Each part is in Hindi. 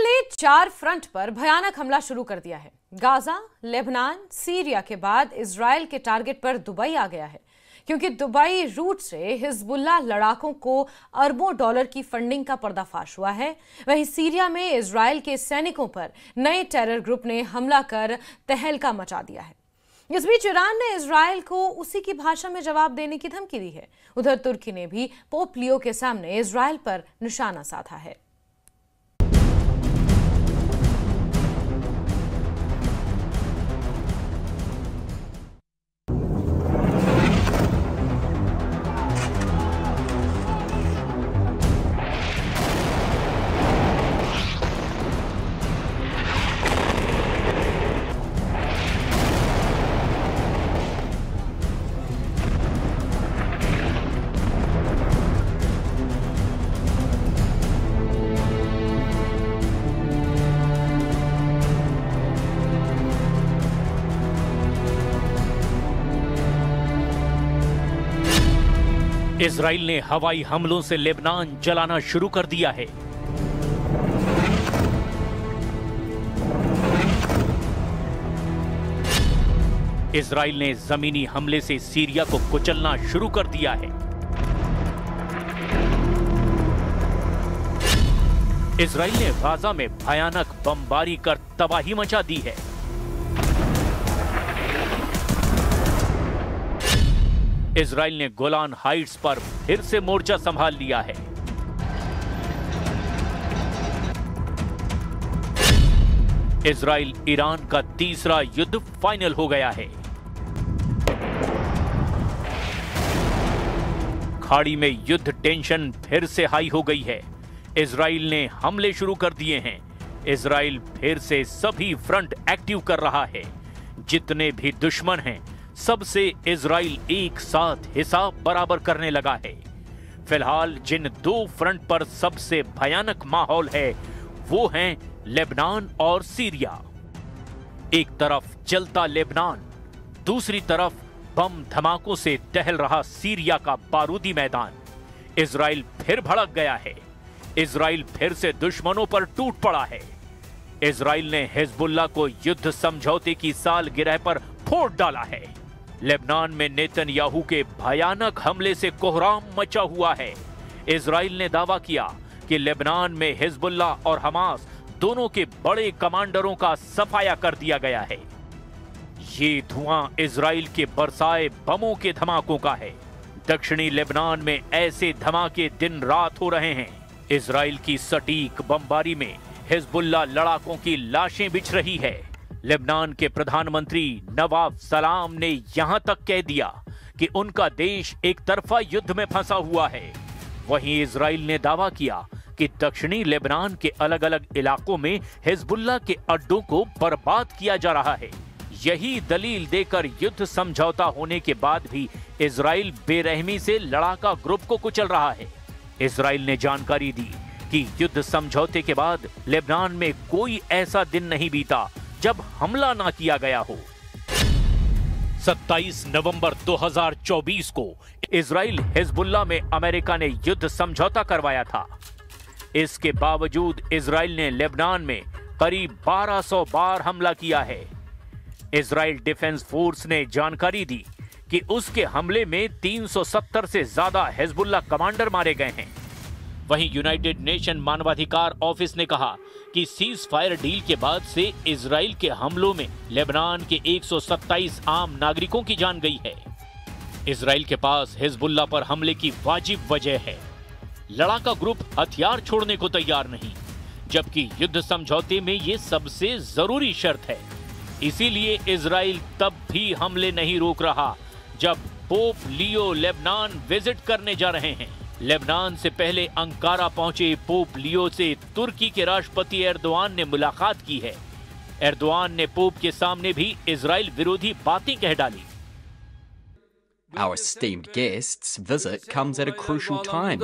इजरायल ने 4 फ्रंट पर भयानक हमला शुरू कर दिया है। गाजा, लेबनान, सीरिया के बाद इजरायल के टारगेट पर दुबई आ गया है, क्योंकि दुबई रूट से हिजबुल्लाह लड़ाकों को अरबों डॉलर की फंडिंग का पर्दाफाश हुआ है। वहीं सीरिया में इजरायल के सैनिकों पर नए टेरर ग्रुप ने हमला कर तहलका मचा दिया है। इस बीच ईरान ने इजरायल को उसी की भाषा में जवाब देने की धमकी दी है। उधर तुर्की ने भी पोप लियो के सामने इजरायल पर निशाना साधा है। इजराइल ने हवाई हमलों से लेबनान जलाना शुरू कर दिया है। इजराइल ने जमीनी हमले से सीरिया को कुचलना शुरू कर दिया है। इजराइल ने गाजा में भयानक बमबारी कर तबाही मचा दी है। इजराइल ने गोलान हाइट्स पर फिर से मोर्चा संभाल लिया है। इजराइल ईरान का तीसरा युद्ध फाइनल हो गया है। खाड़ी में युद्ध टेंशन फिर से हाई हो गई है। इजराइल ने हमले शुरू कर दिए हैं। इजराइल फिर से सभी फ्रंट एक्टिव कर रहा है। जितने भी दुश्मन हैं, सबसे इजराइल एक साथ हिसाब बराबर करने लगा है। फिलहाल जिन 2 फ्रंट पर सबसे भयानक माहौल है, वो हैं लेबनान और सीरिया। एक तरफ जलता लेबनान, दूसरी तरफ बम धमाकों से टहल रहा सीरिया का बारूदी मैदान। इजराइल फिर भड़क गया है। इजराइल फिर से दुश्मनों पर टूट पड़ा है। इजराइल ने हिजबुल्लाह को युद्ध समझौते की सालगिरह पर फोड़ डाला है। लेबनान में नेतन्याहू के भयानक हमले से कोहराम मचा हुआ है। इजराइल ने दावा किया कि लेबनान में हिजबुल्लाह और हमास दोनों के बड़े कमांडरों का सफाया कर दिया गया है। ये धुआं इजराइल के बरसाए बमों के धमाकों का है। दक्षिणी लेबनान में ऐसे धमाके दिन रात हो रहे हैं। इजराइल की सटीक बमबारी में हिजबुल्लाह लड़ाकों की लाशें बिछ रही है। लेबनान के प्रधानमंत्री नवाफ सलाम ने यहां तक कह दिया कि उनका देश एक तरफा युद्ध में फंसा हुआ है। वहीं इजराइल ने दावा किया कि दक्षिणी लेबनान के अलग अलग इलाकों में हिजबुल्लाह के अड्डों को बर्बाद किया जा रहा है। यही दलील देकर युद्ध समझौता होने के बाद भी इजराइल बेरहमी से लड़ाका ग्रुप को कुचल रहा है। इजराइल ने जानकारी दी कि युद्ध समझौते के बाद लेबनान में कोई ऐसा दिन नहीं बीता जब हमला ना किया गया हो। 27 नवंबर 2024 को इजराइल हिजबुल्लाह में अमेरिका ने युद्ध समझौता करवाया था। इसके बावजूद इजराइल ने लेबनान में करीब 1200 बार हमला किया है। इजराइल डिफेंस फोर्स ने जानकारी दी कि उसके हमले में 370 से ज्यादा हिजबुल्लाह कमांडर मारे गए हैं। वहीं यूनाइटेड नेशन मानवाधिकार ऑफिस ने कहा कि सीज फायर डील के बाद से इजराइल के हमलों में लेबनान के 127 आम नागरिकों की जान गई है। इजराइल के पास हिजबुल्लाह पर हमले की वाजिब वजह है। लड़ाका ग्रुप हथियार छोड़ने को तैयार नहीं, जबकि युद्ध समझौते में ये सबसे जरूरी शर्त है। इसीलिए इजराइल तब भी हमले नहीं रोक रहा जब पोप लियो लेबनान विजिट करने जा रहे हैं। लेबनान से पहले अंकारा पहुंचे पोप लियो से तुर्की के राष्ट्रपति एर्दोआन ने मुलाकात की है। एर्दोआन ने पोप के सामने भी इजराइल विरोधी बातें कह डाली। Our esteemed guest's visit comes at a crucial time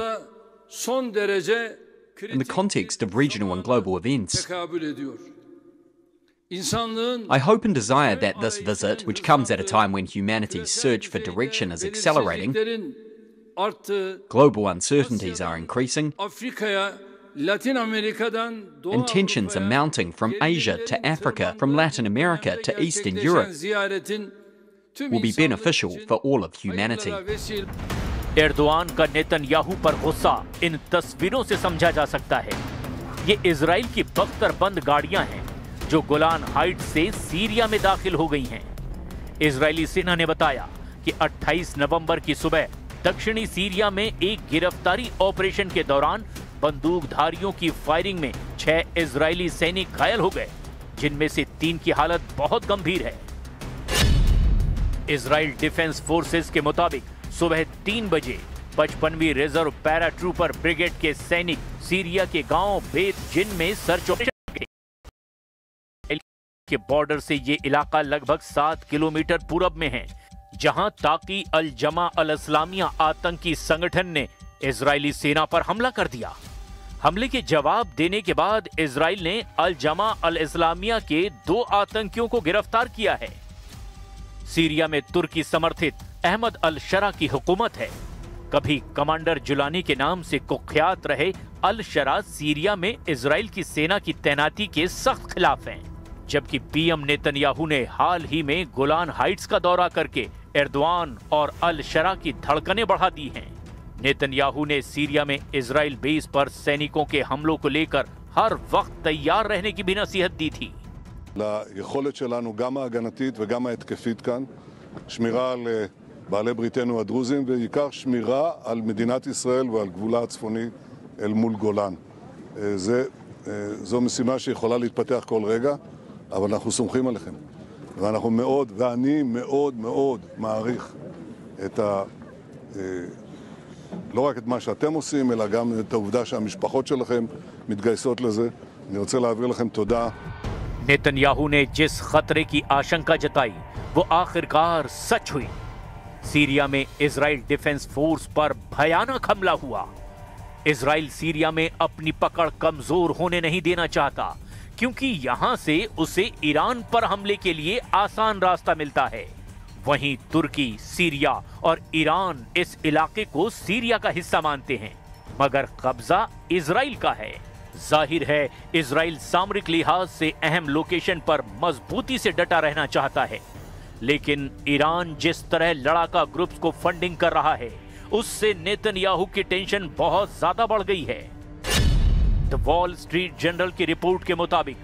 in the context of regional and global events. I hope and desire that this visit, which comes at a time when humanity's search for direction is accelerating, global uncertainties are increasing, And tensions are mounting from Asia to Africa, from Latin America to Eastern Europe, will be beneficial for all of humanity. Erdogan का नेतन्याहू पर गुस्सा इन तस्वीरों से समझा जा सकता है। ये इजराइल की बख्तरबंद गाड़ियां हैं जो गोलान हाइट्स से सीरिया में दाखिल हो गई हैं। इजरायली सेना ने बताया कि 28 नवंबर की सुबह दक्षिणी सीरिया में एक गिरफ्तारी ऑपरेशन के दौरान बंदूकधारियों की फायरिंग में 6 इजरायली सैनिक घायल हो गए, जिनमें से 3 की हालत बहुत गंभीर है। इजराइल डिफेंस फोर्सेस के मुताबिक सुबह 3 बजे 55वीं रिजर्व पैरा ट्रूपर ब्रिगेड के सैनिक सीरिया के गांव बेत जिन में सर्च ऑपरेशन के बॉर्डर से ये इलाका लगभग 7 किलोमीटर पूरब में है, जहां ताकी अल जमा अल इस्लामिया आतंकी संगठन ने इजरायली सेना पर हमला कर दिया। हमले के जवाब देने के बाद इजराइल ने अल जमा अल इस्लामिया के 2 आतंकियों को गिरफ्तार किया है। सीरिया में तुर्की समर्थित अहमद अल शरा की हुकूमत है। कभी कमांडर जुलानी के नाम से कुख्यात रहे अल शरा सीरिया में इजराइल की सेना की तैनाती के सख्त खिलाफ हैं, जबकि पीएम नेतन्याहू ने हाल ही में गोलान हाइट्स का दौरा करके एर्दोआन और अल शरा की धड़कनें बढ़ा दी हैं। नेतन्याहू ने सीरिया में इजराइल बेस पर सैनिकों के हमलों को लेकर हर वक्त तैयार रहने की भी नसीहत दी थी। ליכולת שלנו גם ההגנתית וגם ההתקפית כאן, שמירה על בעלי בריתנו הדרוזים ובעיקר שמירה על מדינת ישראל ועל גבולה הצפוני אל מול גולן. זו משימה שיכולה להתפתח כל רגע, אבל אנחנו סומכים עליכם. ואנחנו מאוד, ואני מאוד מאוד מעריך את לא רק את מה שאתם עושים, אלא גם את העובדה שהמשפחות שלכם מתגייסות לזה. אני רוצה להעביר לכם תודה. नेतन्याहू ने जिस खतरे की आशंका जताई वो आखिरकार सच हुई। सीरिया में इजराइल डिफेंस फोर्स पर भयानक हमला हुआ। इजराइल सीरिया में अपनी पकड़ कमजोर होने नहीं देना चाहता, क्योंकि यहां से उसे ईरान पर हमले के लिए आसान रास्ता मिलता है। वहीं तुर्की, सीरिया और ईरान इस इलाके को सीरिया का हिस्सा मानते हैं, मगर कब्जा इजराइल का है। जाहिर है इजराइल सामरिक लिहाज से अहम लोकेशन पर मजबूती से डटा रहना चाहता है, लेकिन ईरान जिस तरह लड़ाका ग्रुप्स को फंडिंग कर रहा है, उससे नेतन्याहू की टेंशन बहुत ज्यादा बढ़ गई है। द वॉल स्ट्रीट जर्नल की रिपोर्ट के मुताबिक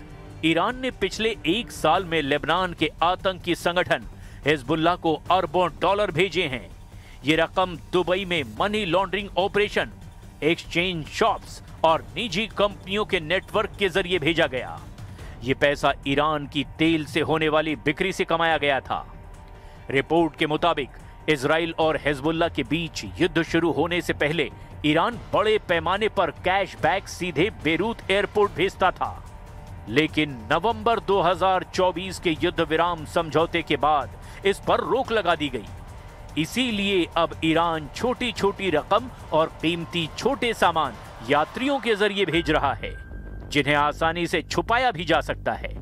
ईरान ने पिछले 1 साल में लेबनान के आतंकी संगठन हिजबुल्लाह को अरबों डॉलर भेजे हैं। ये रकम दुबई में money laundering operation, exchange shops और निजी कंपनियों के नेटवर्क के जरिए भेजा गया। ये पैसा ईरान की तेल से होने वाली बिक्री से कमाया गया था। रिपोर्ट के मुताबिक इजराइल और हिजबुल्लाह के बीच युद्ध शुरू होने से पहले ईरान बड़े पैमाने पर कैश बैक सीधे बेरूत एयरपोर्ट भेजता था, लेकिन नवंबर 2024 के युद्ध विराम समझौते के बाद इस पर रोक लगा दी गई। इसीलिए अब ईरान छोटी छोटी रकम और कीमती छोटे सामान यात्रियों के जरिए भेज रहा है, जिन्हें आसानी से छुपाया भी जा सकता है।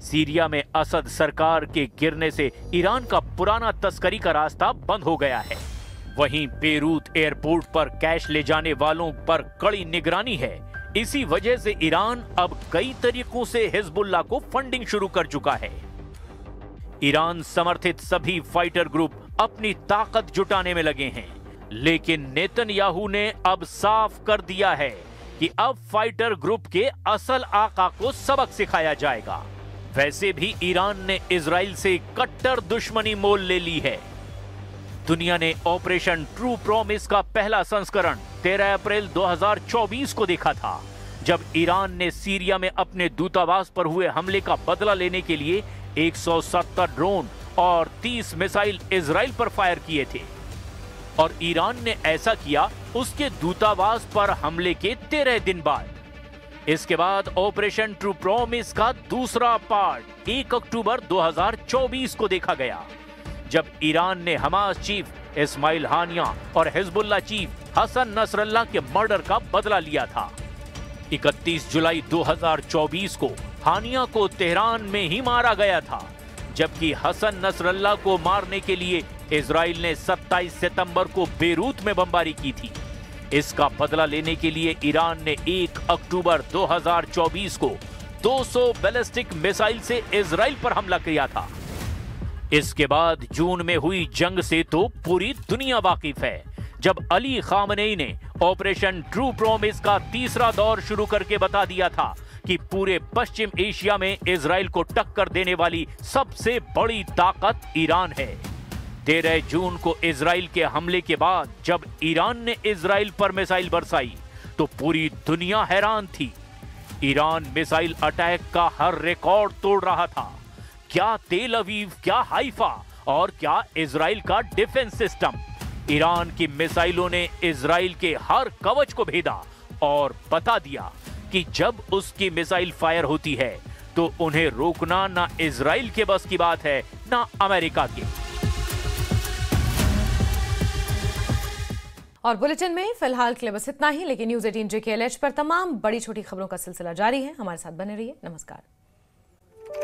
सीरिया में असद सरकार के गिरने से ईरान का पुराना तस्करी का रास्ता बंद हो गया है। वहीं बेरूत एयरपोर्ट पर कैश ले जाने वालों पर कड़ी निगरानी है। इसी वजह से ईरान अब कई तरीकों से हिजबुल्लाह को फंडिंग शुरू कर चुका है। ईरान समर्थित सभी फाइटर ग्रुप अपनी ताकत जुटाने में लगे हैं, लेकिन नेतन्याहू ने अब साफ कर दिया है कि अब फाइटर ग्रुप के असल आका को सबक सिखाया जाएगा। वैसे भी ईरान ने इजराइल से कट्टर दुश्मनी मोल ले ली है। दुनिया ने ऑपरेशन ट्रू प्रॉमिस का पहला संस्करण 13 अप्रैल 2024 को देखा था, जब ईरान ने सीरिया में अपने दूतावास पर हुए हमले का बदला लेने के लिए 170 ड्रोन और 30 मिसाइल इजराइल पर फायर किए थे। और ईरान ने ऐसा किया उसके दूतावास पर हमले के 13 दिन बाद। इसके बाद ऑपरेशन ट्रू प्रॉमिस का दूसरा पार्ट 1 अक्टूबर 2024 को देखा गया, जब ईरान ने हमास चीफ इस्माइल हानिया और हिजबुल्लाह चीफ हसन नसरल्लाह के मर्डर का बदला लिया था। 31 जुलाई 2024 को हानिया को तेहरान में ही मारा गया था, जबकि हसन नसरल्लाह को मारने के लिए इजराइल ने 27 सितंबर को बेरूत में बमबारी की थी। इसका बदला लेने के लिए ईरान ने 1 अक्टूबर 2024 को 200 बैलिस्टिक मिसाइल से इजराइल पर हमला किया था। इसके बाद जून में हुई जंग से तो पूरी दुनिया वाकिफ है, जब अली खामनेई ने ऑपरेशन ट्रू प्रॉमिस का तीसरा दौर शुरू करके बता दिया था कि पूरे पश्चिम एशिया में इजराइल को टक्कर देने वाली सबसे बड़ी ताकत ईरान है। 13 जून को इजराइल के हमले के बाद जब ईरान ने इजराइल पर मिसाइल बरसाई तो पूरी दुनिया हैरान थी। ईरान मिसाइल अटैक का हर रिकॉर्ड तोड़ रहा था। क्या तेल अवीव, क्या हाइफा और क्या इजराइल का डिफेंस सिस्टम। ईरान की मिसाइलों ने इजराइल के हर कवच को भेदा और बता दिया कि जब उसकी मिसाइल फायर होती है तो उन्हें रोकना ना इजराइल के बस की बात है ना अमेरिका की। और बुलेटिन में फिलहाल के लिए बस इतना ही, लेकिन न्यूज़ 18 JKLH पर तमाम बड़ी छोटी खबरों का सिलसिला जारी है। हमारे साथ बने रहिए। नमस्कार।